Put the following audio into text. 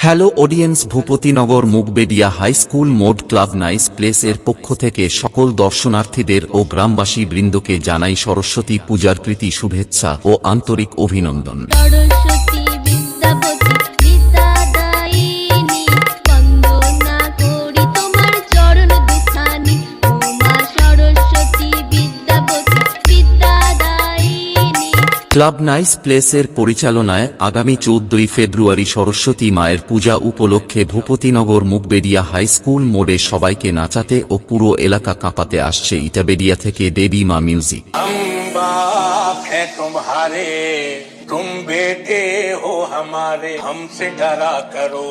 Hello audience, Bhupatinagar Mugberia high school মোড club nice place এর পক্ষ থেকে সকল দর্শনার্থীদের ও গ্রামবাসী বৃন্দকে জানাই সরস্বতী পূজার প্রীতি শুভেচ্ছা ও আন্তরিক অভিনন্দন। সরস্বতী বিদ্যাপতি বিদ্যাদায়িনী, বন্দনা করি তোমার চরণ দুখানি। উমা সরস্বতী বিদ্যাপতি বিদ্যাদায়িনী। ক্লাব নাইস প্লেসের পরিচালনায় আগামী 14 ফেব্রুয়ারি সরস্বতী মায়ের পূজা উপলক্ষে ভূপতিনগর মুগবেডিয়া হাই স্কুল মোড়ে সবাইকে নাচাতে ও পুরো এলাকা কাঁপাতে আসছে ইটাবেডিয়া থেকে দেবী মা মিউজিক। हम बाप हैं तुम्हारे, तुम बेटे हो हमारे, हमसे डरा करो।